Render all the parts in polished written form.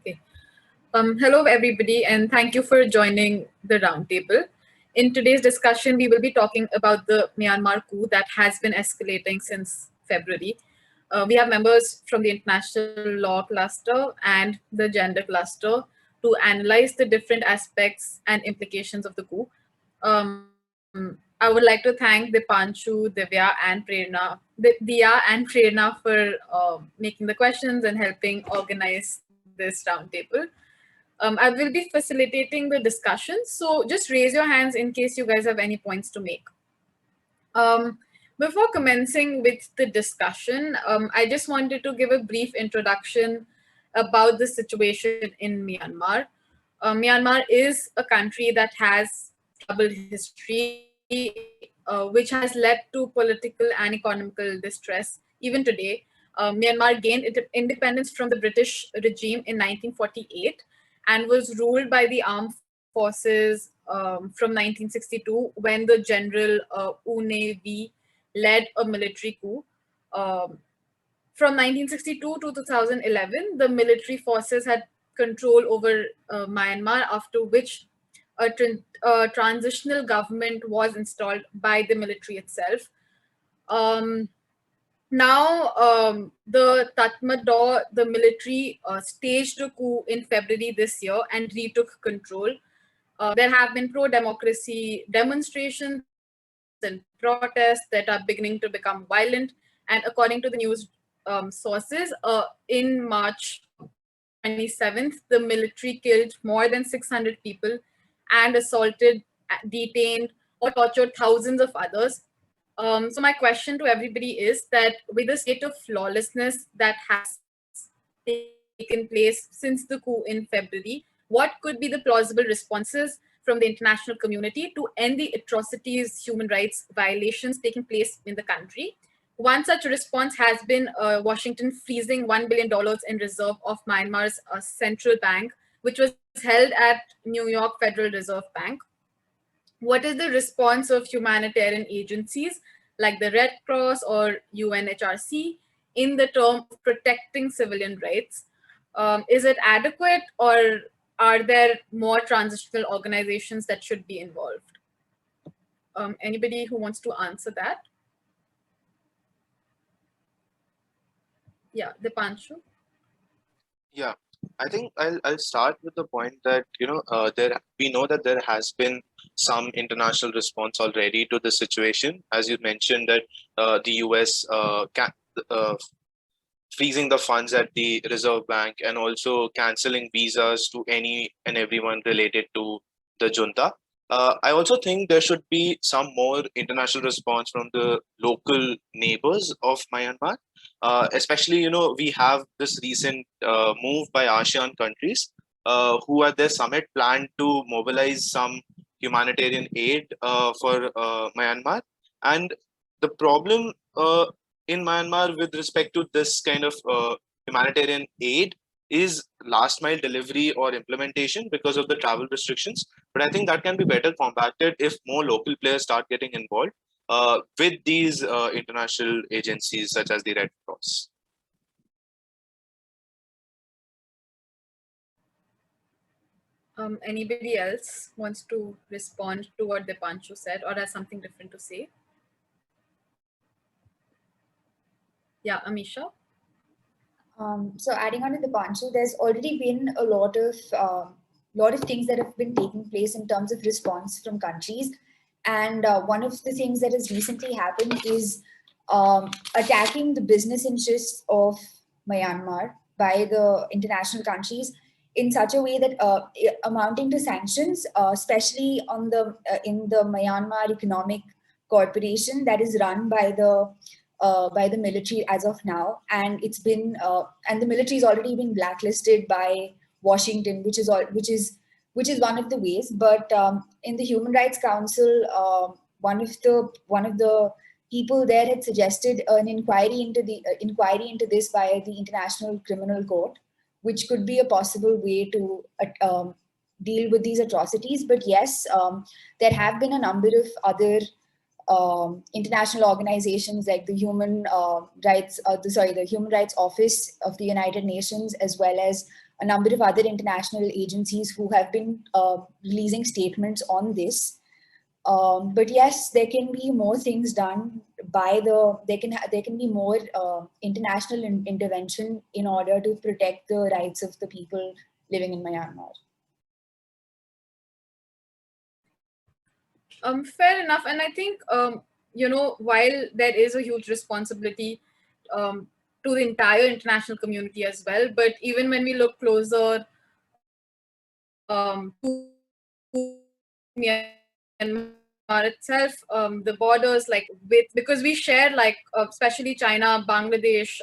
Okay. Hello, everybody, and thank you for joining the roundtable. In today's discussion, we will be talking about the Myanmar coup that has been escalating since February. We have members from the international law cluster and the gender cluster to analyze the different aspects and implications of the coup. I would like to thank Dipanshu, Diya and Prerna for making the questions and helping organize this roundtable. I will be facilitating the discussion, so just raise your hands in case you guys have any points to make. Before commencing with the discussion, I just wanted to give a brief introduction about the situation in Myanmar. Myanmar is a country that has troubled history, which has led to political and economical distress even today. Myanmar gained independence from the British regime in 1948 and was ruled by the armed forces from 1962 when the General U led a military coup. From 1962 to 2011, the military forces had control over Myanmar, after which a transitional government was installed by the military itself. Um, the Tatmadaw, the military, staged a coup in February this year and retook control. There have been pro-democracy demonstrations and protests that are beginning to become violent. And according to the news sources, in March 27th, the military killed more than 600 people and assaulted, detained, or tortured thousands of others. So my question to everybody is that with the state of lawlessness that has taken place since the coup in February, what could be the plausible responses from the international community to end the atrocities, human rights violations taking place in the country? One such response has been Washington freezing $1 billion in reserve of Myanmar's central bank, which was held at New York Federal Reserve Bank. What is the response of humanitarian agencies like the Red Cross or UNHRC in the term of protecting civilian rights? Is it adequate, or are there more transitional organizations that should be involved? Anybody who wants to answer that? Yeah, Dipanshu. Yeah, I think I'll start with the point that we know that there has been some international response already to the situation. As you mentioned, that the US freezing the funds at the Reserve Bank and also canceling visas to any and everyone related to the junta. I also think there should be some more international response from the local neighbors of Myanmar. Especially, we have this recent move by ASEAN countries who at their summit plan to mobilize some humanitarian aid for Myanmar. And the problem in Myanmar with respect to this kind of humanitarian aid is last mile delivery or implementation because of the travel restrictions. But I think that can be better combated if more local players start getting involved with these international agencies such as the Red Cross. Anybody else wants to respond to what Dipanshu said or has something different to say? Yeah, Amisha? So adding on to the Dipanshu, there's already been a lot of things that have been taking place in terms of response from countries. And one of the things that has recently happened is attacking the business interests of Myanmar by the international countries in such a way that amounting to sanctions, especially on in the Myanmar Economic Corporation that is run by the military as of now, and it's been and the military has already been blacklisted by Washington, which is one of the ways. But in the Human Rights Council, one of the people there had suggested an inquiry into this by the International Criminal Court, which could be a possible way to deal with these atrocities. But yes, there have been a number of other international organizations like the Human Rights Office of the United Nations, as well as a number of other international agencies who have been releasing statements on this. But yes, there can be more things done by there can be more international intervention in order to protect the rights of the people living in Myanmar. Fair enough. And I think, while there is a huge responsibility to the entire international community as well, but even when we look closer to Myanmar itself, the borders, because we share, especially China, Bangladesh,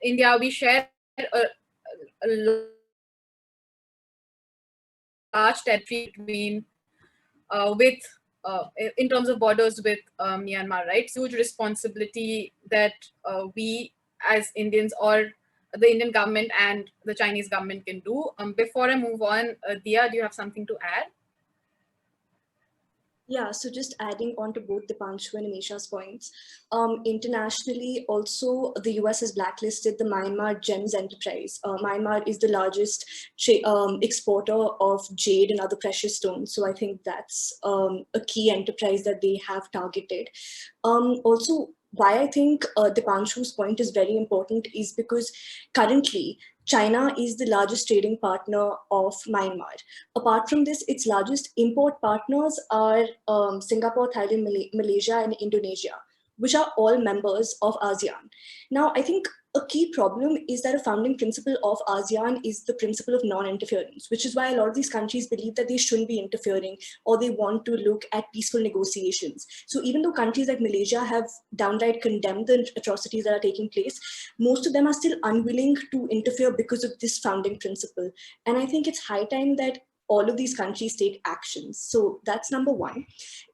India, we share a large territory between with in terms of borders with Myanmar, right? It's a huge responsibility that we as Indians or the Indian government and the Chinese government can do. Before I move on, Dia, do you have something to add? Yeah, so just adding on to both Dipanshu and Amisha's points, internationally also the US has blacklisted the Myanmar Gems enterprise. Myanmar is the largest exporter of jade and other precious stones. So I think that's a key enterprise that they have targeted. Also, why I think Dipanshu's point is very important is because currently China is the largest trading partner of Myanmar. Apart from this, its largest import partners are Singapore, Thailand, Malaysia, and Indonesia, which are all members of ASEAN. Now, I think a key problem is that a founding principle of ASEAN is the principle of non-interference, which is why a lot of these countries believe that they shouldn't be interfering or they want to look at peaceful negotiations. So even though countries like Malaysia have downright condemned the atrocities that are taking place, most of them are still unwilling to interfere because of this founding principle. And I think it's high time that all of these countries take actions. So that's number one.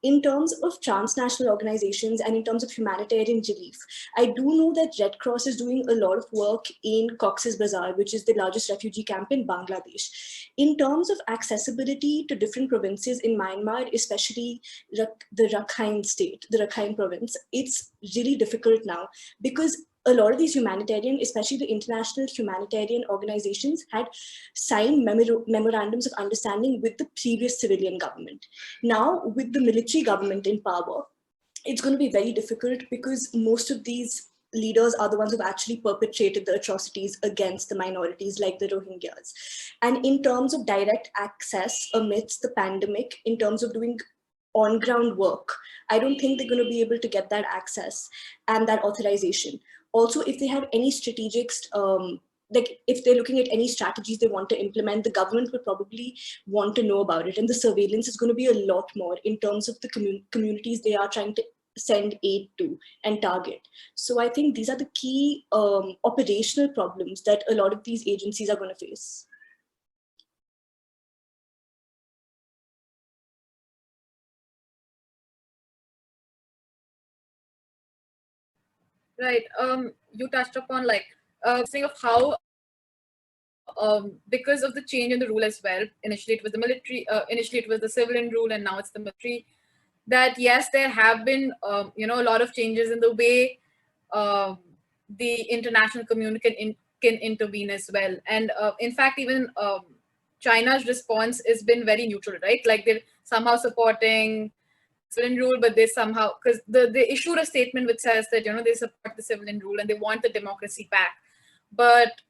In terms of transnational organizations and in terms of humanitarian relief, I do know that Red Cross is doing a lot of work in Cox's Bazar, which is the largest refugee camp in Bangladesh. In terms of accessibility to different provinces in Myanmar, especially the Rakhine state, the Rakhine province, it's really difficult now because a lot of these humanitarian, especially the international humanitarian organizations, had signed memorandums of understanding with the previous civilian government. Now, with the military government in power, it's going to be very difficult because most of these leaders are the ones who've actually perpetrated the atrocities against the minorities like the Rohingyas. And in terms of direct access amidst the pandemic, in terms of doing on-ground work, I don't think they're going to be able to get that access and that authorization. Also, if they have any strategic, like if they're looking at any strategies they want to implement, the government will probably want to know about it. And the surveillance is going to be a lot more in terms of the communities they are trying to send aid to and target. So I think these are the key operational problems that a lot of these agencies are going to face. Right. You touched upon saying of how because of the change in the rule as well. Initially, it was the military. Initially, it was the civilian rule, and now it's the military. That yes, there have been a lot of changes in the way the international community can intervene as well. And in fact, even China's response has been very neutral, right? Like they're somehow supporting civilian rule, but they somehow, because they issued a statement which says that they support the civilian rule and they want the democracy back. But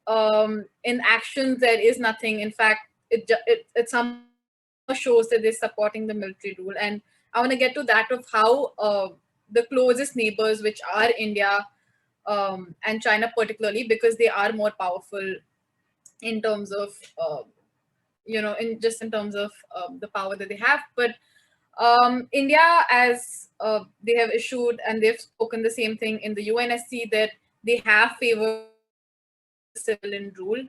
in actions, there is nothing. In fact, it somehow shows that they're supporting the military rule. And I want to get to that of how the closest neighbors, which are India and China particularly, because they are more powerful in terms of, in terms of the power that they have. But India, as they have issued and they've spoken the same thing in the UNSC, that they have favored civilian rule.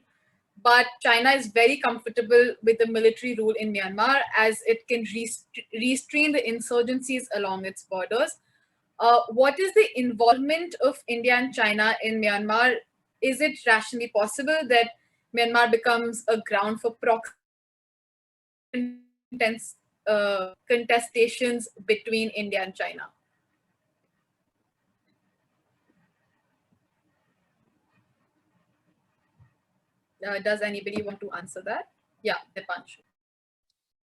But China is very comfortable with the military rule in Myanmar as it can restrain the insurgencies along its borders. What is the involvement of India and China in Myanmar? Is it rationally possible that Myanmar becomes a ground for proxy contestations between India and China? Does anybody want to answer that? Yeah, Dipanshu.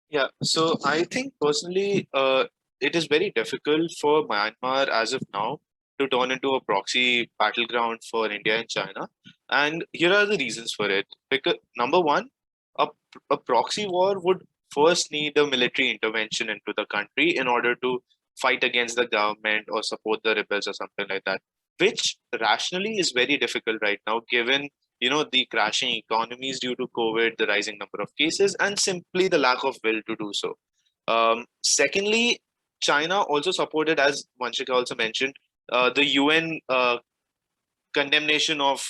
Yeah, so I think personally, it is very difficult for Myanmar as of now to turn into a proxy battleground for India and China. And here are the reasons for it. Because number one, a, a proxy war would first need a military intervention into the country in order to fight against the government or support the rebels or something like that, which rationally is very difficult right now, given the crashing economies due to COVID, the rising number of cases, and simply the lack of will to do so. Secondly, China also supported, as Vanshika also mentioned, the UN condemnation of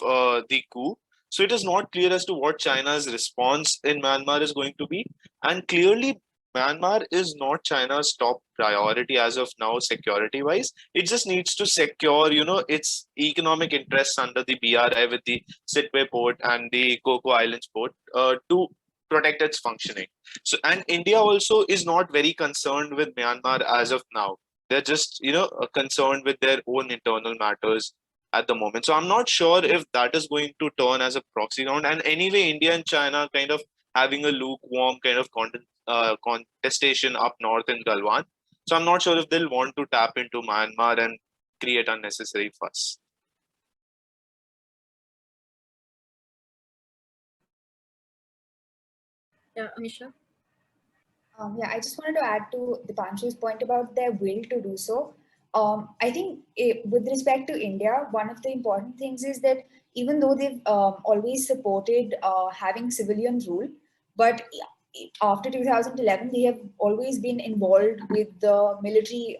the coup. So it is not clear as to what China's response in Myanmar is going to be. And clearly, Myanmar is not China's top priority as of now, security wise. It just needs to secure, its economic interests under the BRI with the Sitwe port and the Coco Islands port to protect its functioning. So, and India also is not very concerned with Myanmar as of now. They're just, concerned with their own internal matters at the moment. So I'm not sure if that is going to turn as a proxy ground. And anyway, India and China kind of having a lukewarm kind of contestation up north in Galwan. So I'm not sure if they'll want to tap into Myanmar and create unnecessary fuss. Yeah, Amisha. Yeah, I just wanted to add to Dipanshu's point about their will to do so. I think with respect to India, one of the important things is that even though they've always supported having civilian rule, but after 2011, they have always been involved with the military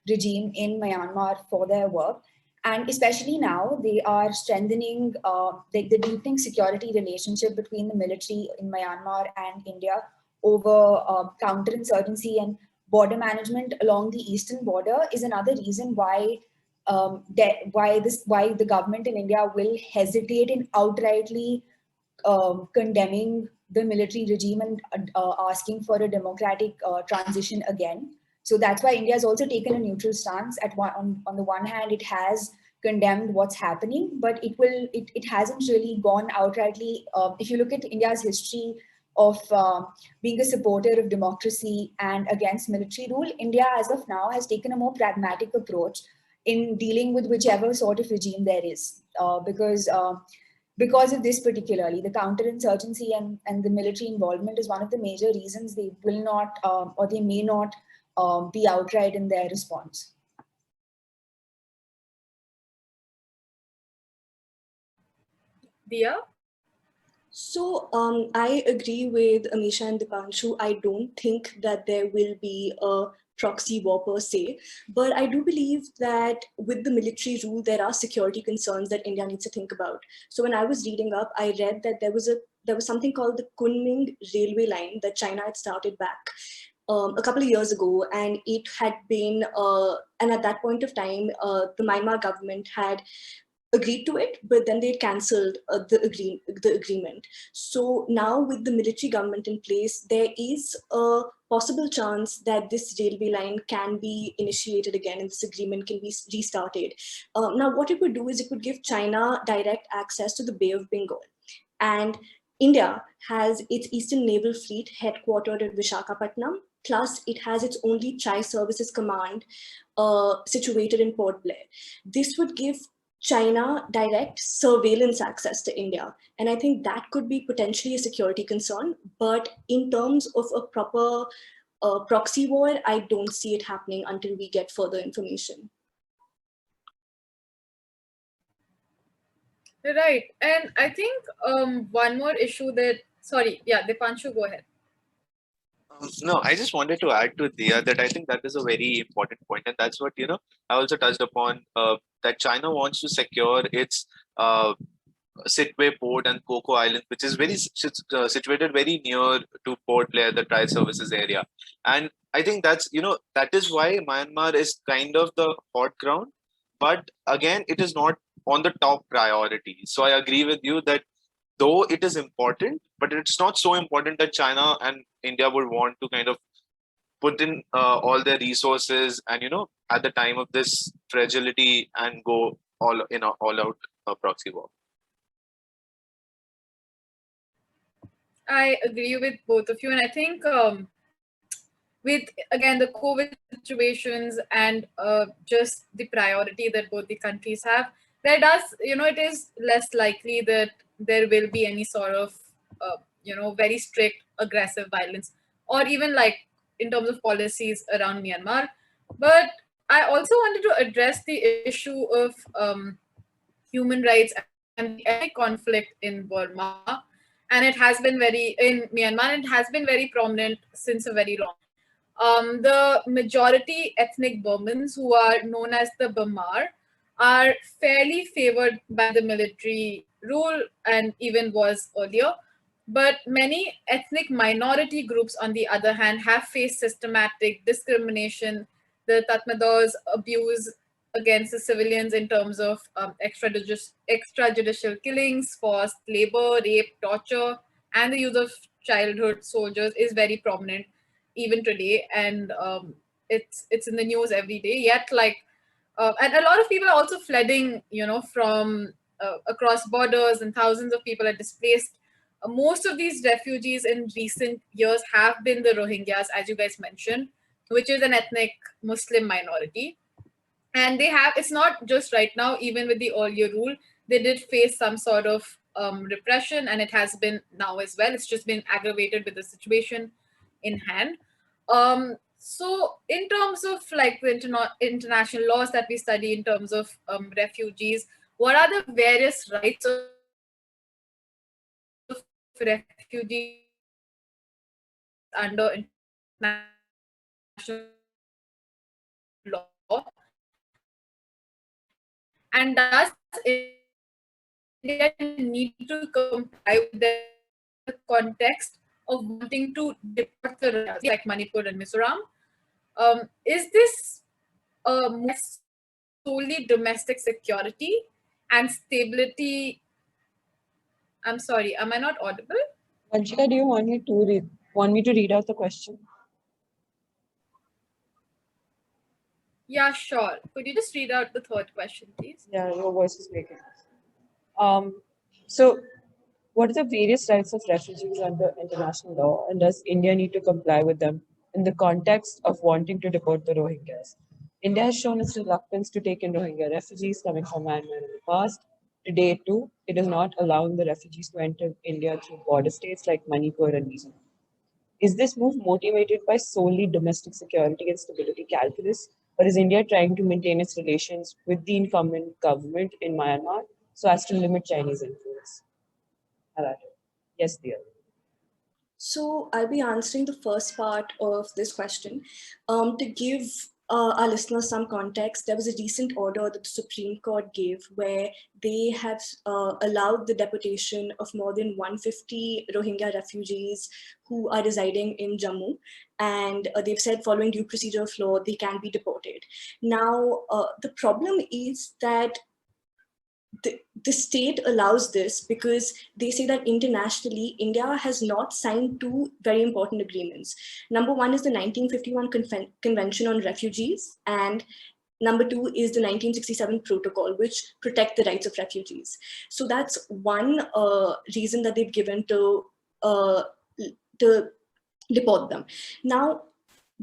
regime in Myanmar for their work. And especially now, they are strengthening the deepening security relationship between the military in Myanmar and India over counterinsurgency and border management along the eastern border is another reason why why the government in India will hesitate in outrightly condemning the military regime and asking for a democratic transition again. So that's why India has also taken a neutral stance. On the one hand, it has condemned what's happening, but it hasn't really gone outrightly. If you look at India's history of being a supporter of democracy and against military rule, India as of now has taken a more pragmatic approach in dealing with whichever sort of regime there is, because of this particularly, the counterinsurgency and the military involvement is one of the major reasons they will not or they may not be outright in their response. Dia? So I agree with Amisha and Dipanshu. I don't think that there will be a proxy war per se, but I do believe that with the military rule, there are security concerns that India needs to think about. So when I was reading up, I read that there was something called the Kunming railway line that China had started back a couple of years ago, and it had been, and at that point of time, the Myanmar government had agreed to it, but then they cancelled the agreement. So now with the military government in place, there is a possible chance that this railway line can be initiated again and this agreement can be restarted. Now what it would do is it would give China direct access to the Bay of Bengal. And India has its Eastern Naval Fleet headquartered at Visakhapatnam, plus it has its only Chai Services Command situated in Port Blair. This would give China direct surveillance access to India. And I think that could be potentially a security concern. But in terms of a proper proxy war, I don't see it happening until we get further information. Right. And I think one more issue that, sorry, yeah, Dipanshu, go ahead. No, I just wanted to add to Dia that I think that is a very important point, and that's what I also touched upon, that China wants to secure its Sitwe port and Coco Island, which is very situated very near to Port Blair, the trial services area, and I think that's that is why Myanmar is kind of the hot ground, but again, it is not on the top priority. So I agree with you that though it is important, but it's not so important that China and India would want to kind of put in all their resources and at the time of this fragility and go all out proxy war. I agree with both of you, and I think with again the COVID situations and just the priority that both the countries have, there does it is less likely that there will be any sort of very strict aggressive violence, or even like in terms of policies around Myanmar. But I also wanted to address the issue of human rights and the ethnic conflict in Burma, and it has been very in Myanmar. It has been very prominent since a very long. The majority ethnic Burmans, who are known as the Bamar, are fairly favored by the military rule and even was earlier. But many ethnic minority groups, on the other hand, have faced systematic discrimination. The Tatmadaws abuse against the civilians in terms of extrajudicial killings, forced labor, rape, torture, and the use of childhood soldiers is very prominent even today, and it's in the news every day. Yet, like, and a lot of people are also flooding, from across borders, and thousands of people are displaced. Most of these refugees in recent years have been the Rohingyas, as you guys mentioned, which is an ethnic Muslim minority. And they have, it's not just right now, even with the earlier rule, they did face some sort of repression, and it has been now as well. It's just been aggravated with the situation in hand. So in terms of like the international laws that we study in terms of refugees, what are the various rights of refugees under international law? And does India need to comply with the context of wanting to deport the Rohingyas, like Manipur and Mizoram? Is this more solely domestic security and stability? I'm sorry, am I not audible? Vanshika, do you want me to read out the question? Yeah, sure. Could you just read out the third question, please? Yeah, your voice is breaking. So, what are the various rights of refugees under international law, and does India need to comply with them in the context of wanting to deport the Rohingyas? India has shown its reluctance to take in Rohingya refugees coming from Myanmar in the past. Today, too, it is not allowing the refugees to enter India through border states like Manipur and Mizoram. Is this move motivated by solely domestic security and stability calculus, or is India trying to maintain its relations with the incumbent government in Myanmar so as to limit Chinese influence? Yes, dear. So I'll be answering the first part of this question. To give our listeners some context, there was a recent order that the Supreme Court gave where they have allowed the deportation of more than 150 Rohingya refugees who are residing in Jammu. And they've said following due procedure of law, they can be deported. Now, the problem is that the state allows this because they say that internationally, India has not signed two very important agreements. Number one is the 1951 Convention on Refugees, and number two is the 1967 Protocol, which protect the rights of refugees. So that's one reason that they've given to deport them. Now,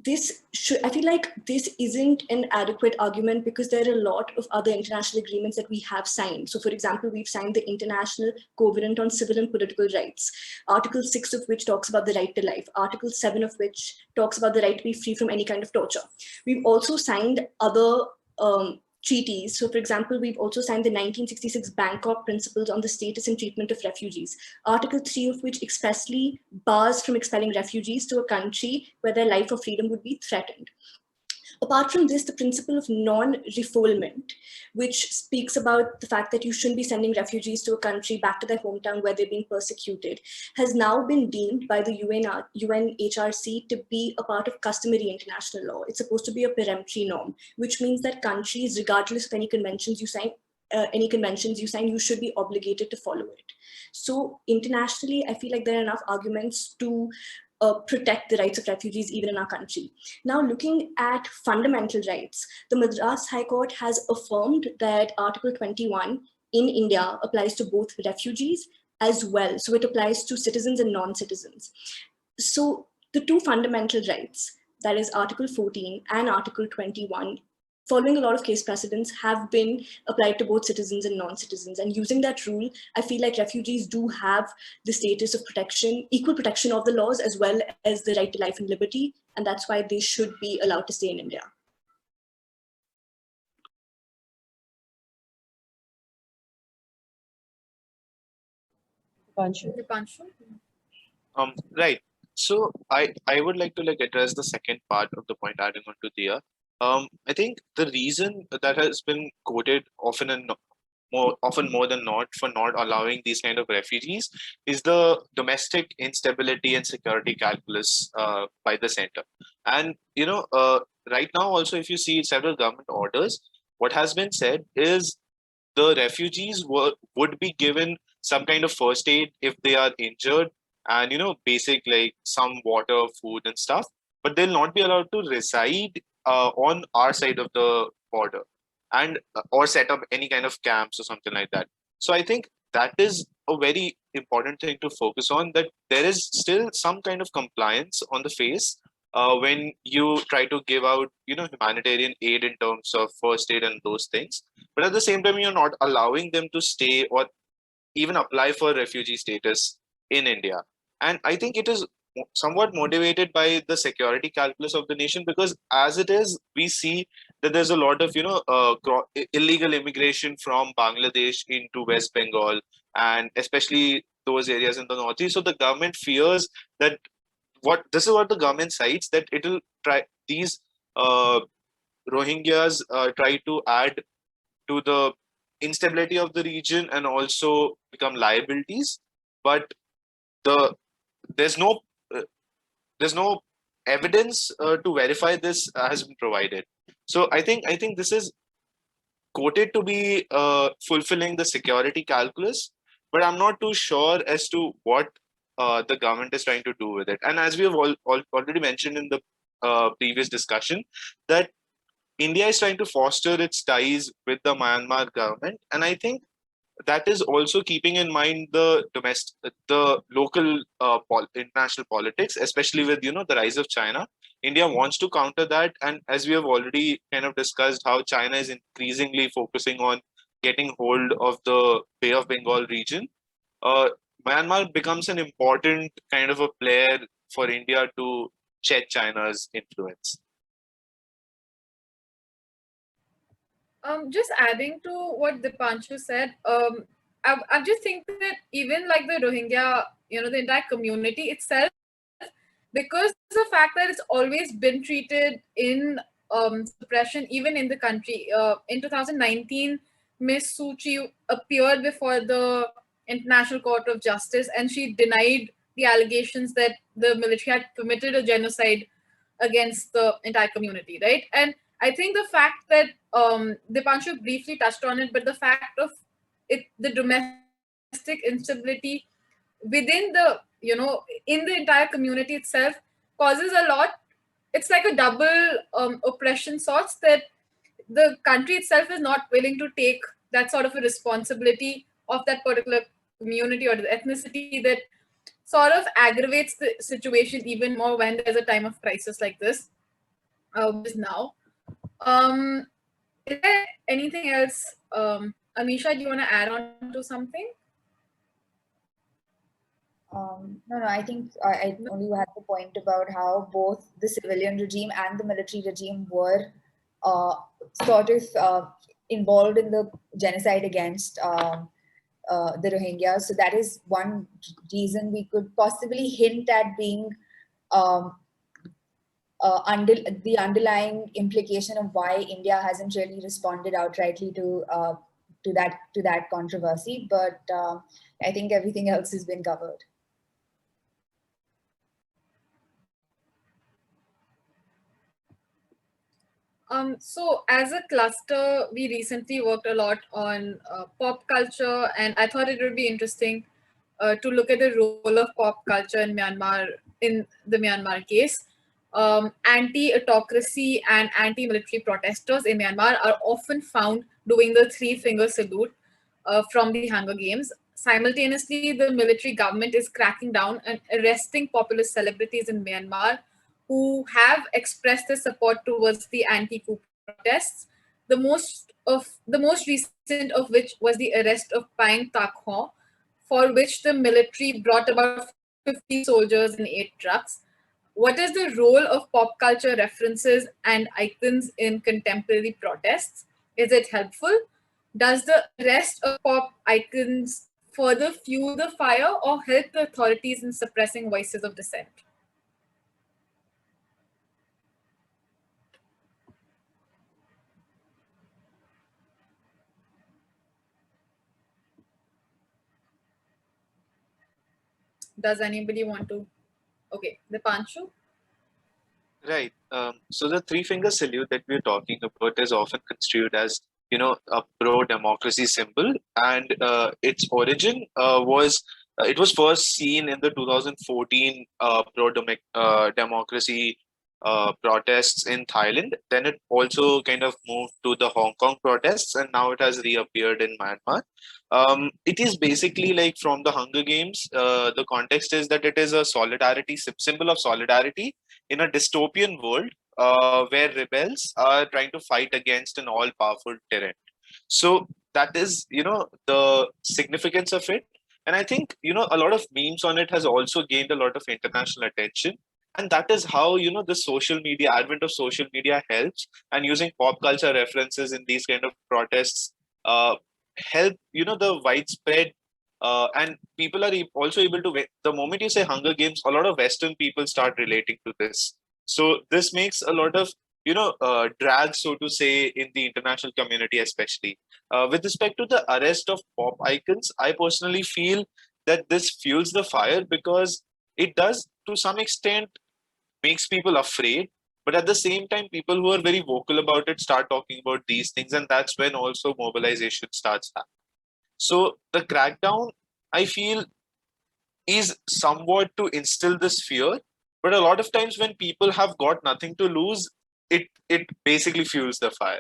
I feel like this isn't an adequate argument because there are a lot of other international agreements that we have signed. So for example, we've signed the International Covenant on Civil and Political Rights, Article 6 of which talks about the right to life, Article 7 of which talks about the right to be free from any kind of torture. We've also signed other treaties. So for example, we've also signed the 1966 Bangkok Principles on the Status and Treatment of Refugees, Article 3 of which expressly bars from expelling refugees to a country where their life or freedom would be threatened. Apart from this, the principle of non-refoulement, which speaks about the fact that you shouldn't be sending refugees to a country back to their hometown where they're being persecuted, has now been deemed by the UNHRC to be a part of customary international law. It's supposed to be a peremptory norm, which means that countries, regardless of any conventions you sign, you should be obligated to follow it. So internationally, I feel like there are enough arguments to protect the rights of refugees even in our country. Now, looking at fundamental rights, the Madras High Court has affirmed that Article 21 in India applies to both refugees as well. So it applies to citizens and non-citizens. So the two fundamental rights, that is Article 14 and Article 21, following a lot of case precedents, have been applied to both citizens and non-citizens. And using that rule, I feel like refugees do have the status of protection, equal protection of the laws, as well as the right to life and liberty. And that's why they should be allowed to stay in India. Dipanshu? Right. So I would like to address the second part of the point adding on to Dia. I think the reason that has been quoted often more than not for not allowing these kind of refugees is the domestic instability and security calculus by the center. And right now also, if you see several government orders, what has been said is the refugees would be given some kind of first aid if they are injured, and basic like some water, food and stuff, but they'll not be allowed to reside on our side of the border and or set up any kind of camps or something like that. So I think that is a very important thing to focus on, that there is still some kind of compliance on the face when you try to give out humanitarian aid in terms of first aid and those things, but at the same time you're not allowing them to stay or even apply for refugee status in India. And I think it is somewhat motivated by the security calculus of the nation, because as it is, we see that there's a lot of illegal immigration from Bangladesh into West Bengal, and especially those areas in the northeast. So the government fears that this is what the government cites, that it will try these Rohingyas try to add to the instability of the region and also become liabilities. But there's no there's no evidence to verify this has been provided. So I think this is quoted to be fulfilling the security calculus, but I'm not too sure as to what the government is trying to do with it. And as we have already mentioned in the previous discussion, that India is trying to foster its ties with the Myanmar government, and I think that is also keeping in mind the local international politics, especially with the rise of China. India wants to counter that, and as we have already kind of discussed, how China is increasingly focusing on getting hold of the Bay of Bengal region. Myanmar becomes an important kind of a player for India to check China's influence. Just adding to what Dipanshu said, I just think that even like the Rohingya, the entire community itself, because the fact that it's always been treated in suppression, even in the country. In 2019, Miss Suu Kyi appeared before the International Court of Justice, and she denied the allegations that the military had committed a genocide against the entire community, right? And I think the fact that Dipanshu briefly touched on it, but the fact of it, the domestic instability within the, in the entire community itself causes a lot. It's like a double oppression sorts, that the country itself is not willing to take that sort of a responsibility of that particular community or the ethnicity, that sort of aggravates the situation even more when there's a time of crisis like this, which is now. Is there anything else? Amisha, do you want to add on to something? No, I think I only had the point about how both the civilian regime and the military regime were sort of involved in the genocide against the Rohingyas. So that is one reason we could possibly hint at being the underlying implication of why India hasn't really responded outrightly to that controversy. But I think everything else has been covered. So as a cluster, we recently worked a lot on pop culture, and I thought it would be interesting to look at the role of pop culture in Myanmar, in the Myanmar case. Anti-autocracy and anti-military protesters in Myanmar are often found doing the three-finger salute from the Hunger Games. Simultaneously, the military government is cracking down and arresting popular celebrities in Myanmar who have expressed their support towards the anti-coup protests. The most recent of which was the arrest of Paing Tak Ho, for which the military brought about 50 soldiers and 8 trucks. What is the role of pop culture references and icons in contemporary protests? Is it helpful? Does the arrest of pop icons further fuel the fire or help the authorities in suppressing voices of dissent? Does anybody want to? Okay, the Panchu? Right. So the three finger salute that we're talking about is often construed as, a pro-democracy symbol, and its origin it was first seen in the 2014 pro-democracy protests in Thailand. Then it also kind of moved to the Hong Kong protests, and now it has reappeared in Myanmar. It is basically like from the Hunger Games. The context is that it is a solidarity symbol of solidarity in a dystopian world where rebels are trying to fight against an all-powerful tyrant. So that is, the significance of it. And I think, a lot of memes on it has also gained a lot of international attention. And that is how, the social media, advent of social media helps, and using pop culture references in these kind of protests help, the widespread and people are also able to, the moment you say Hunger Games, a lot of Western people start relating to this. So this makes a lot of, drag, so to say, in the international community, especially. With respect to the arrest of pop icons, I personally feel that this fuels the fire because it does, to some extent, makes people afraid. But at the same time, people who are very vocal about it start talking about these things, and that's when also mobilization starts happening. So the crackdown, I feel, is somewhat to instill this fear. But a lot of times when people have got nothing to lose, it basically fuels the fire.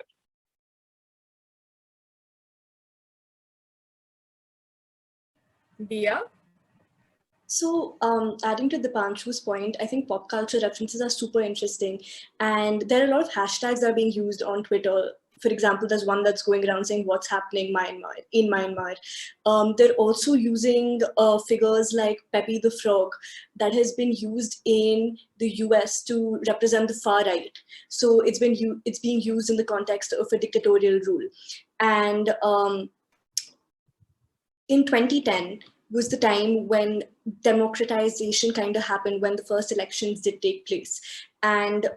Dia? So, adding to the Panshu's point, I think pop culture references are super interesting. And there are a lot of hashtags that are being used on Twitter. For example, there's one that's going around saying what's happening in Myanmar. They're also using figures like Pepe the Frog that has been used in the US to represent the far right. So it's being used in the context of a dictatorial rule. And in 2010 was the time when democratization kind of happened, when the first elections did take place. And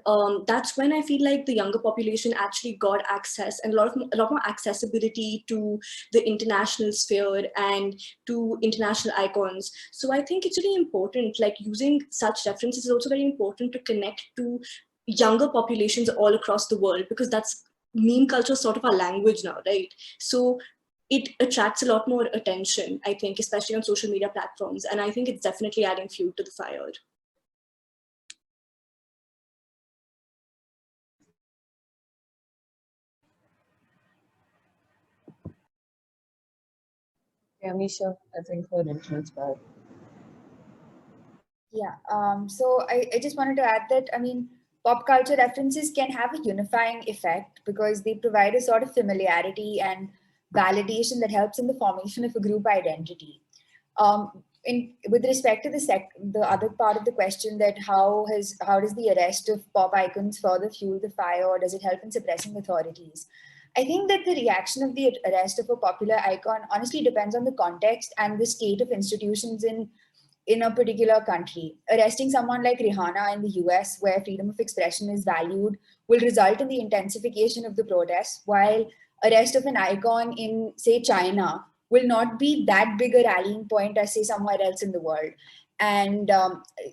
that's when I feel like the younger population actually got access and a lot more accessibility to the international sphere and to international icons. So I think it's really important, like using such references is also very important to connect to younger populations all across the world, because that's meme culture is sort of our language now, right? So it attracts a lot more attention, I think, especially on social media platforms. And I think it's definitely adding fuel to the fire. Yeah, Misha, I think her internet's bad. Yeah, so I just wanted to add that, I mean, pop culture references can have a unifying effect because they provide a sort of familiarity and validation that helps in the formation of a group identity. With respect to the other part of the question, that how does the arrest of pop icons further fuel the fire, or does it help in suppressing authorities? I think that the reaction of the arrest of a popular icon honestly depends on the context and the state of institutions in a particular country. Arresting someone like Rihanna in the US, where freedom of expression is valued, will result in the intensification of the protests, while arrest of an icon in, say, China will not be that big a rallying point as, say, somewhere else in the world. And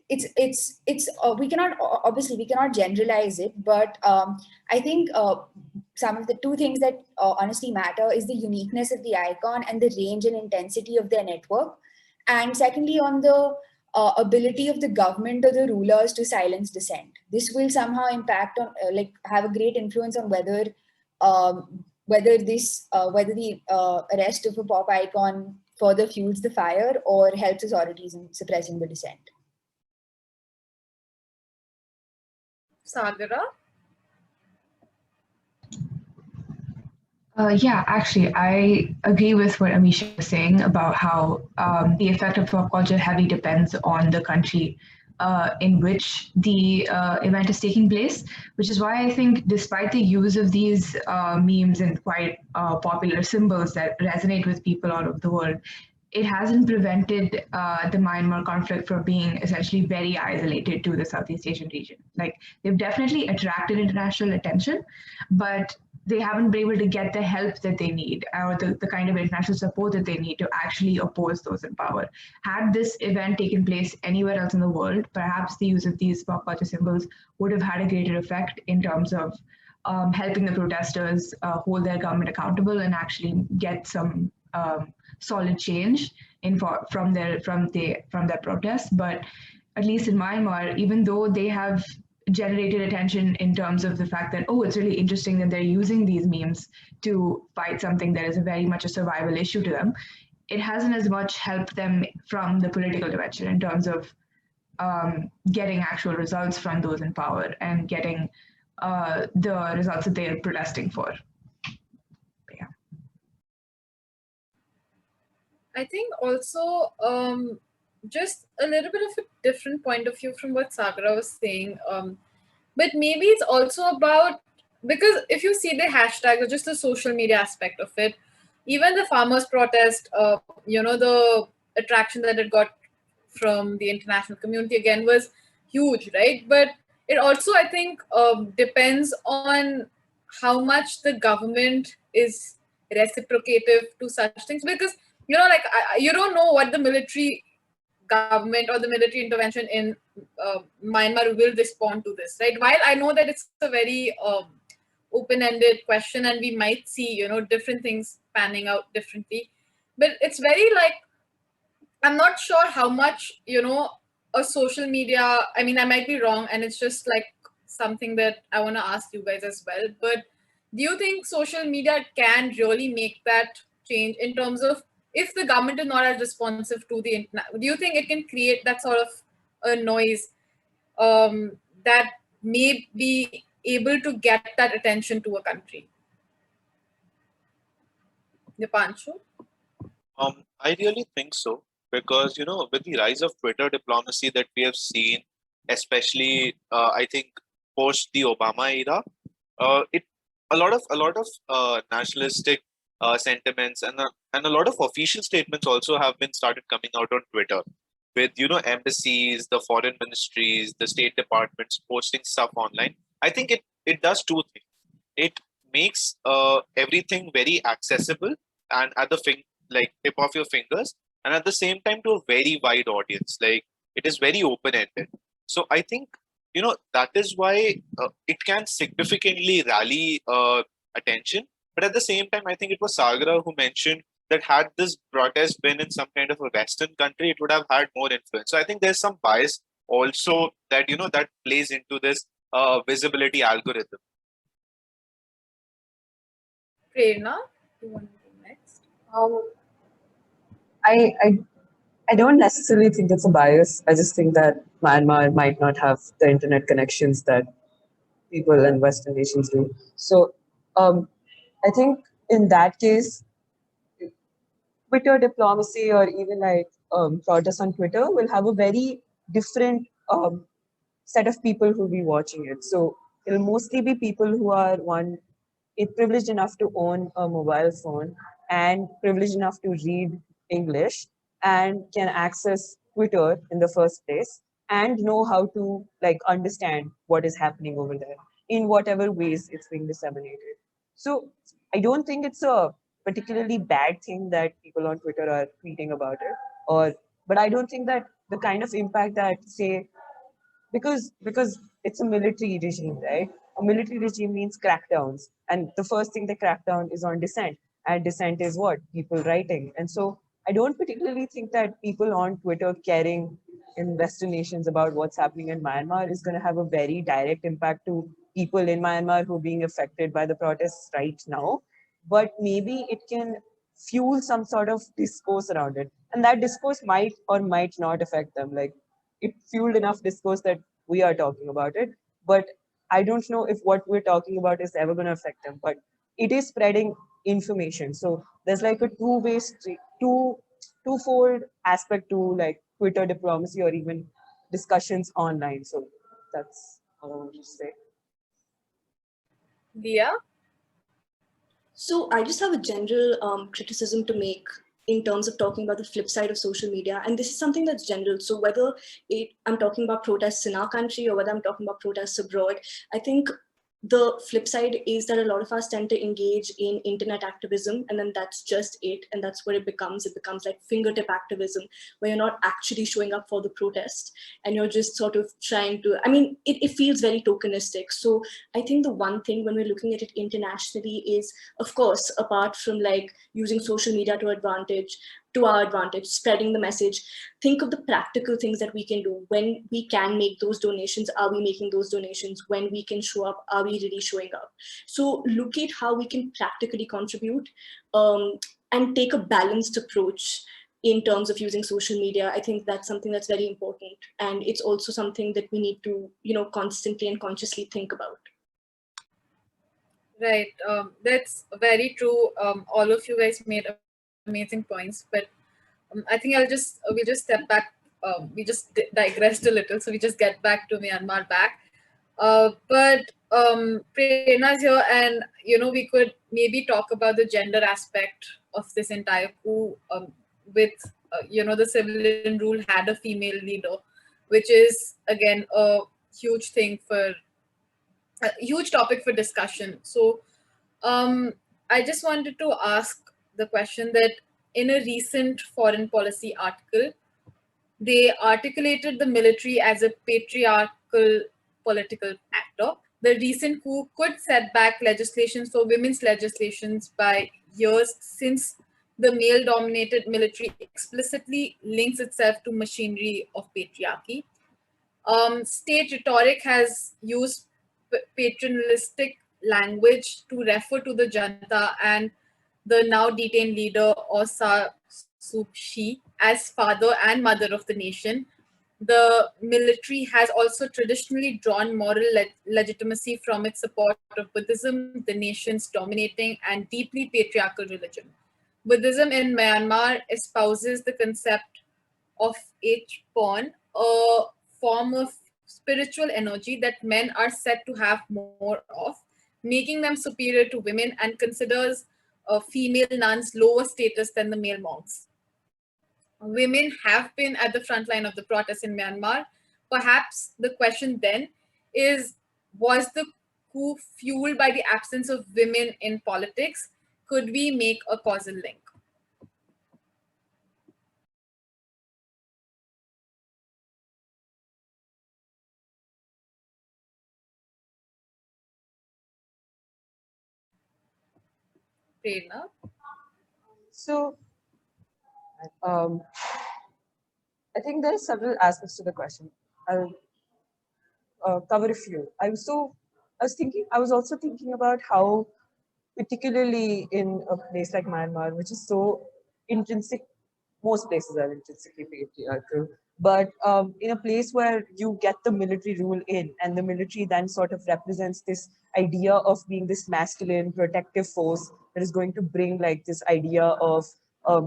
we cannot, obviously we cannot generalize it, but I think some of the two things that honestly matter is the uniqueness of the icon and the range and intensity of their network. And secondly, on the ability of the government or the rulers to silence dissent. This will somehow impact on, have a great influence on whether the arrest of a pop icon further fuels the fire or helps authorities in suppressing the dissent. Sagara? Yeah, actually, I agree with what Amisha was saying about how the effect of pop culture heavily depends on the country in which the event is taking place, which is why I think despite the use of these memes and quite popular symbols that resonate with people all over the world, it hasn't prevented the Myanmar conflict from being essentially very isolated to the Southeast Asian region. Like, they've definitely attracted international attention, but they haven't been able to get the help that they need or the kind of international support that they need to actually oppose those in power. Had this event taken place anywhere else in the world, perhaps the use of these pop culture symbols would have had a greater effect in terms of helping the protesters hold their government accountable and actually get some solid change from their protests. But at least in Myanmar, even though they have generated attention in terms of the fact that, oh, it's really interesting that they're using these memes to fight something that is very much a survival issue to them, it hasn't as much helped them from the political dimension in terms of getting actual results from those in power and getting the results that they're protesting for. Yeah. I think also just a little bit of a different point of view from what Sagara was saying. But maybe it's also about, because if you see the hashtag or just the social media aspect of it, even the farmers' protest, the attraction that it got from the international community again was huge, right? But it also, I think, depends on how much the government is reciprocative to such things, because you don't know what the military government or the military intervention in Myanmar will respond to this, right? While I know that it's a very open-ended question and we might see, different things panning out differently, but it's very like, I'm not sure how much, a social media, I mean, I might be wrong, and it's just like something that I want to ask you guys as well, but do you think social media can really make that change in terms of, if the government is not as responsive to the internet, do you think it can create that sort of a noise that may be able to get that attention to a country? Dipanshu? I really think so, because with the rise of Twitter diplomacy that we have seen, especially I think post the Obama era, it a lot of nationalistic sentiments and a lot of official statements also have been started coming out on Twitter, with embassies, the foreign ministries, the state departments posting stuff online. I think it does two things. It makes everything very accessible and at the tip of your fingers, and at the same time to a very wide audience. Like, it is very open ended. So I think that is why it can significantly rally attention. But at the same time, I think it was Sagara who mentioned that had this protest been in some kind of a Western country, it would have had more influence. So I think there's some bias also that that plays into this visibility algorithm. Prerna, you want to go next? I don't necessarily think it's a bias. I just think that Myanmar might not have the internet connections that people in Western nations do. So I think in that case, Twitter diplomacy or even like protests on Twitter will have a very different set of people who will be watching it. So it'll mostly be people who are privileged enough to own a mobile phone and privileged enough to read English and can access Twitter in the first place and know how to understand what is happening over there in whatever ways it's being disseminated. So I don't think it's a particularly bad thing that people on Twitter are tweeting about it, but I don't think that the kind of impact that, say, because it's a military regime, right? A military regime means crackdowns, and the first thing they crack down is on dissent, and dissent is what? People writing. And so I don't particularly think that people on Twitter caring in Western nations about what's happening in Myanmar is going to have a very direct impact to people in Myanmar who are being affected by the protests right now. But maybe it can fuel some sort of discourse around it. And that discourse might or might not affect them. Like it fueled enough discourse that we are talking about it. But I don't know if what we're talking about is ever going to affect them. But it is spreading information. So there's like a two-way street, twofold aspect to like Twitter diplomacy or even discussions online. So that's all I want to say. Dia? So I just have a general criticism to make in terms of talking about the flip side of social media. And this is something that's general. So whether I'm talking about protests in our country or whether I'm talking about protests abroad, I think the flip side is that a lot of us tend to engage in internet activism, and then that's just it. And that's what it becomes. It becomes like fingertip activism, where you're not actually showing up for the protest and you're just sort of trying to, I mean, it feels very tokenistic. So I think the one thing when we're looking at it internationally is, of course, apart from like using social media to our advantage, spreading the message, think of the practical things that we can do. When we can make those donations, are we making those donations? When we can show up, are we really showing up? So look at how we can practically contribute and take a balanced approach in terms of using social media. I think that's something that's very important. And it's also something that we need to, constantly and consciously think about. Right. That's very true. All of you guys made amazing points, but I think we'll just step back. We just digressed a little, so we just get back to Myanmar back. But Prerna's here, and we could maybe talk about the gender aspect of this entire coup. With the civilian rule had a female leader, which is again a huge thing for a huge topic for discussion. So I just wanted to ask the question that in a recent foreign policy article, they articulated the military as a patriarchal political actor. The recent coup could set back legislations for women's legislations by years, since the male-dominated military explicitly links itself to machinery of patriarchy. State rhetoric has used paternalistic language to refer to the junta and the now detained leader Aung Suu Kyi as father and mother of the nation. The military has also traditionally drawn moral legitimacy from its support of Buddhism, the nation's dominating and deeply patriarchal religion. Buddhism in Myanmar espouses the concept of H-porn, a form of spiritual energy that men are said to have more of, making them superior to women, and considers female nuns lower status than the male monks. Women have been at the front line of the protests in Myanmar. Perhaps the question then is, was the coup fueled by the absence of women in politics? Could we make a causal link? Prerna? So I think there are several aspects to the question. I'll cover a few. I was also thinking about how, particularly in a place like Myanmar, which is so intrinsic, most places are intrinsically patriarchal, but in a place where you get the military rule in, and the military then sort of represents this idea of being this masculine protective force that is going to bring like this idea of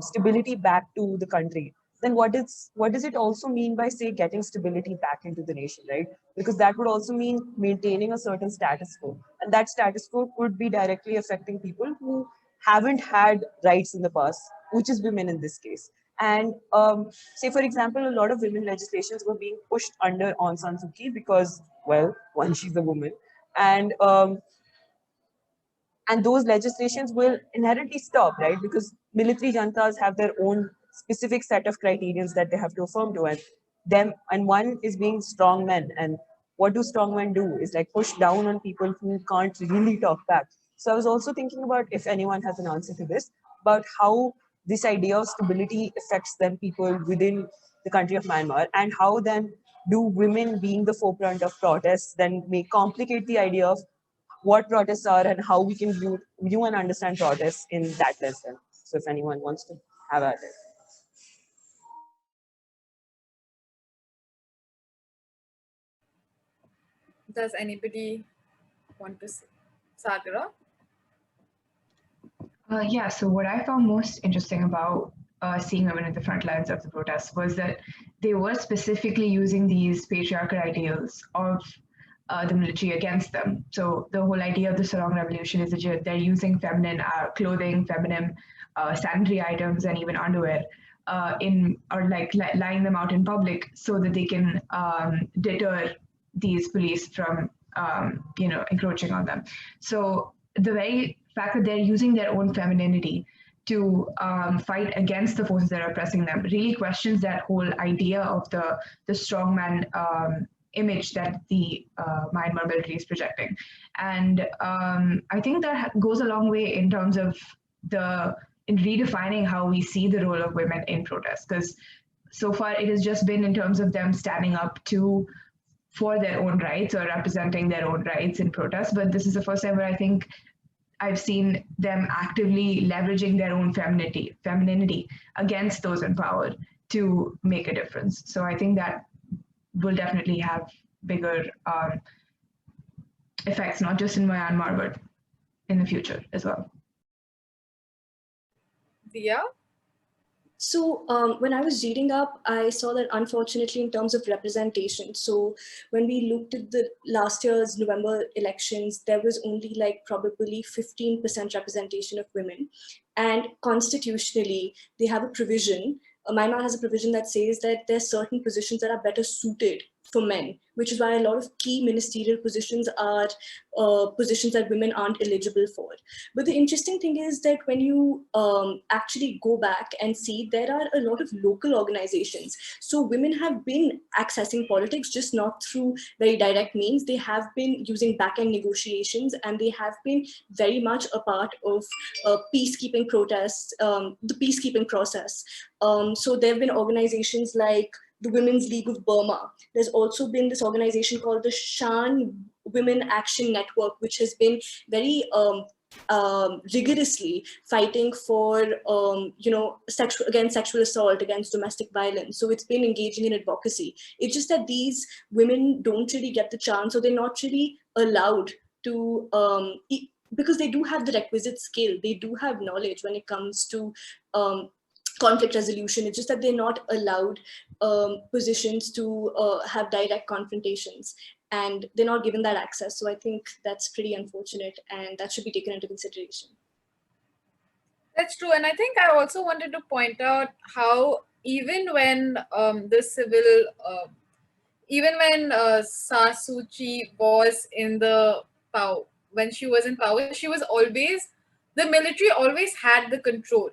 stability back to the country, then what does it also mean by, say, getting stability back into the nation, right? Because that would also mean maintaining a certain status quo, and that status quo could be directly affecting people who haven't had rights in the past, which is women in this case. And say, for example, a lot of women legislations were being pushed under Aung San Suu Kyi because, well, one, she's a woman, and and those legislations will inherently stop, right? Because military juntas have their own specific set of criterions that they have to affirm to, and one is being strong men. And what do strong men do is like push down on people who can't really talk back. So I was also thinking about, if anyone has an answer to this, about how this idea of stability affects then people within the country of Myanmar, and how then do women being the forefront of protests then may complicate the idea of what protests are and how we can view and understand protests in that lens then. So if anyone wants to have at it. Does anybody want to say? Sagara? Yeah, so what I found most interesting about seeing women at the front lines of the protests was that they were specifically using these patriarchal ideals of the military against them. So the whole idea of the Sarong Revolution is that they're using feminine clothing, feminine sanitary items, and even underwear lying them out in public so that they can deter these police from encroaching on them. So the very fact that they're using their own femininity to fight against the forces that are oppressing them really questions that whole idea of the strongman image that the Myanmar military is projecting. And I think that goes a long way in terms of in redefining how we see the role of women in protest, because so far it has just been in terms of them standing up for their own rights or representing their own rights in protest. But this is the first time where I think I've seen them actively leveraging their own femininity against those in power to make a difference. So I think that will definitely have bigger effects, not just in Myanmar, but in the future as well. Dia? So when I was reading up, I saw that unfortunately in terms of representation, so when we looked at the last year's November elections, there was only like probably 15% representation of women. And constitutionally, they have a provision, Myanmar has a provision that says that there's certain positions that are better suited for men, which is why a lot of key ministerial positions are positions that women aren't eligible for. But the interesting thing is that when you actually go back and see, there are a lot of local organizations. So women have been accessing politics, just not through very direct means. They have been using back-end negotiations, and they have been very much a part of peacekeeping protests, the peacekeeping process. So there have been organizations like the Women's League of Burma. There's also been this organization called the Shan Women Action Network, which has been very rigorously fighting for, against sexual assault, against domestic violence. So it's been engaging in advocacy. It's just that these women don't really get the chance, or they're not really allowed to, because they do have the requisite skill, they do have knowledge when it comes to conflict resolution. It's just that they're not allowed positions to have direct confrontations, and they're not given that access. So I think that's pretty unfortunate, and that should be taken into consideration. That's true. And I think I also wanted to point out how even when the civil, even when Sasuchi was in the power, when she was in power, she was always, the military always had the control.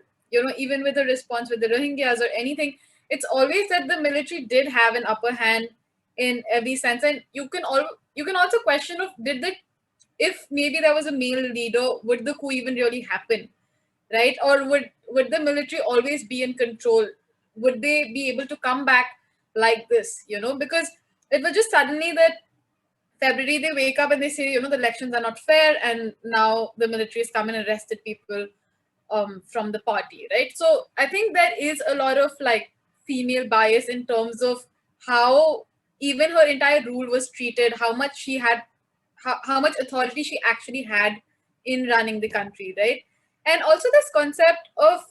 Even with the response with the Rohingyas or anything, it's always that the military did have an upper hand in every sense. And you can also question if maybe there was a male leader, would the coup even really happen, right? Or would the military always be in control? Would they be able to come back like this? Because it was just suddenly that February they wake up and they say, the elections are not fair, and now the military has come and arrested people from the party, right? So I think there is a lot of like female bias in terms of how even her entire rule was treated, how much she had, how much authority she actually had in running the country, right? And also this concept of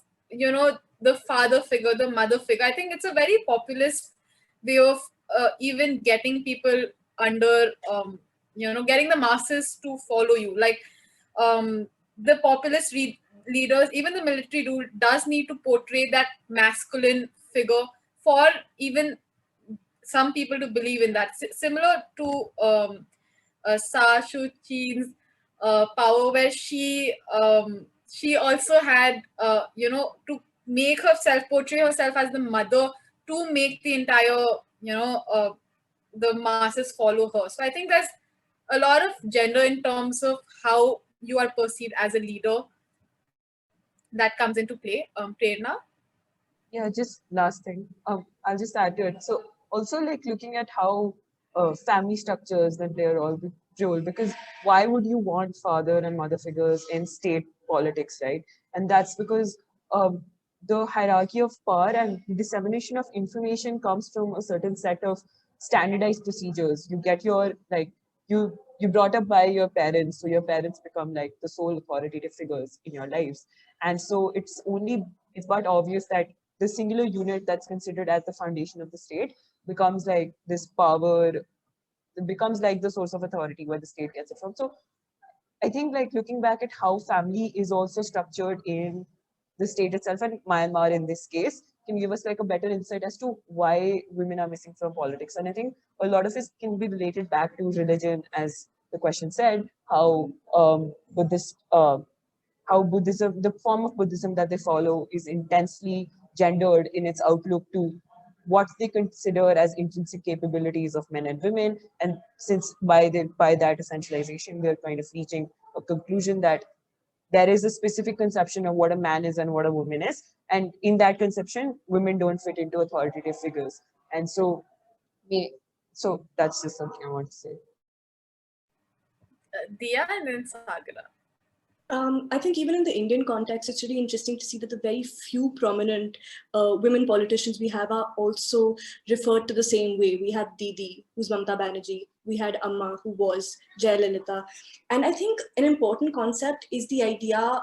the father figure, the mother figure. I think it's a very populist way of even getting people under, getting the masses to follow you. Like the populist leaders, even the military rule does need to portray that masculine figure for even some people to believe in that. Similar to Sa Shu Chi's power, where she also had to make herself, portray herself as the mother, to make the entire the masses follow her. So I think there's a lot of gender in terms of how you are perceived as a leader that comes into play. Prerna? Yeah, just last thing. I'll just add to it. So also like looking at how family structures that play a role, because why would you want father and mother figures in state politics, right? And that's because the hierarchy of power and dissemination of information comes from a certain set of standardized procedures. You get your, like, you brought up by your parents, so your parents become like the sole authoritative figures in your lives. And so it's but obvious that the singular unit that's considered as the foundation of the state becomes like this power, it becomes like the source of authority where the state gets it from. So I think, like, looking back at how family is also structured in the state itself, and Myanmar in this case, can give us like a better insight as to why women are missing from politics. And I think a lot of it can be related back to religion, as the question said, how how Buddhism, the form of Buddhism that they follow, is intensely gendered in its outlook to what they consider as intrinsic capabilities of men and women. And since by that essentialization, we are kind of reaching a conclusion that there is a specific conception of what a man is and what a woman is. And in that conception, women don't fit into authoritative figures. And so, so that's just something I want to say. Dia and then Sagara. I think even in the Indian context, it's really interesting to see that the very few prominent women politicians we have are also referred to the same way. We had Didi, who's Mamata Banerjee. We had Amma, who was Jayalalitha. And I think an important concept is the idea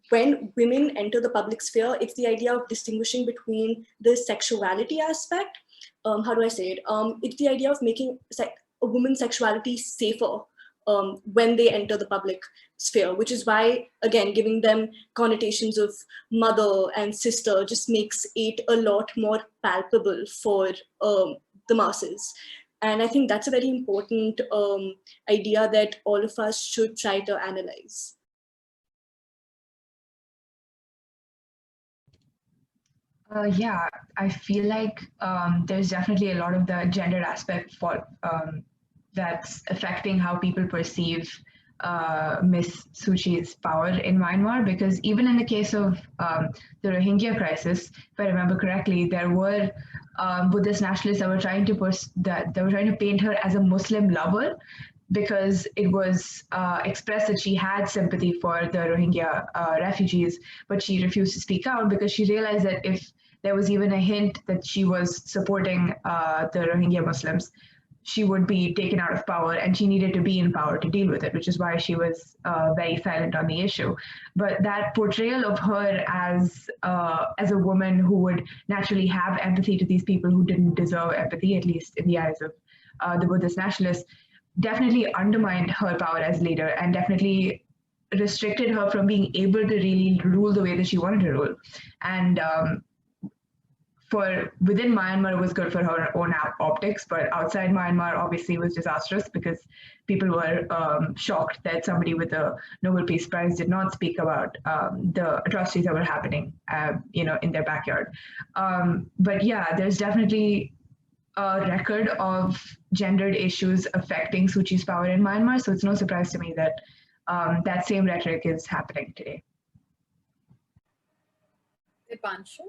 when women enter the public sphere, it's the idea of distinguishing between the sexuality aspect. How do I say it? It's the idea of making a woman's sexuality safer when they enter the public sphere, which is why, again, giving them connotations of mother and sister just makes it a lot more palpable for the masses. And I think that's a very important idea that all of us should try to analyze. Yeah, I feel like there's definitely a lot of the gender aspect for that's affecting how people perceive Miss Suchi's power in Myanmar. Because even in the case of the Rohingya crisis, if I remember correctly, there were Buddhist nationalists that were trying to paint her as a Muslim lover, because it was expressed that she had sympathy for the Rohingya refugees, but she refused to speak out because she realized that if there was even a hint that she was supporting the Rohingya Muslims, she would be taken out of power, and she needed to be in power to deal with it, which is why she was very silent on the issue. But that portrayal of her as a woman who would naturally have empathy to these people who didn't deserve empathy, at least in the eyes of the Buddhist nationalists, definitely undermined her power as leader and definitely restricted her from being able to really rule the way that she wanted to rule. And for within Myanmar, it was good for her own optics, but outside Myanmar, obviously, was disastrous because people were shocked that somebody with a Nobel Peace Prize did not speak about the atrocities that were happening, in their backyard. But yeah, there's definitely a record of gendered issues affecting Suu Kyi's power in Myanmar, so it's no surprise to me that that same rhetoric is happening today. Dipanshu?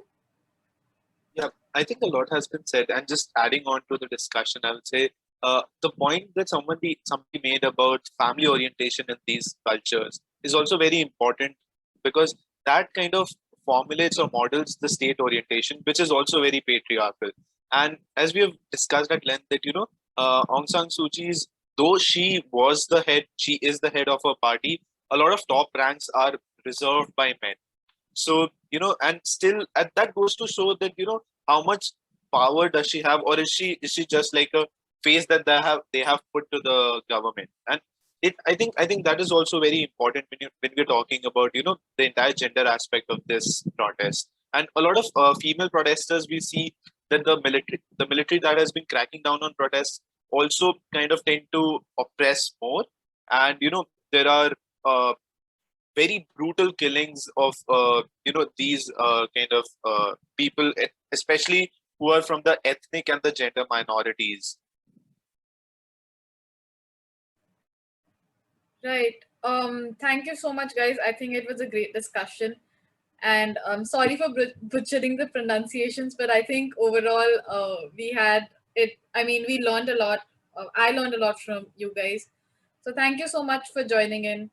Yeah, I think a lot has been said, and just adding on to the discussion, I would say the point that somebody made about family orientation in these cultures is also very important, because that kind of formulates or models the state orientation, which is also very patriarchal. And as we have discussed at length, that Aung San Suu Kyi's, though she was the head, she is the head of her party. A lot of top ranks are reserved by men. So, and still that goes to show that, how much power does she have, or is she just like a face that they have put to the government? And I think that is also very important when we're talking about, the entire gender aspect of this protest. And a lot of female protesters, we see that the military that has been cracking down on protests also kind of tend to oppress more. And, there are very brutal killings of these kind of people, especially who are from the ethnic and the gender minorities. Right. Thank you so much, guys. I think it was a great discussion. And sorry for butchering the pronunciations, but I think overall we had it. I mean, we learned a lot. I learned a lot from you guys. So thank you so much for joining in.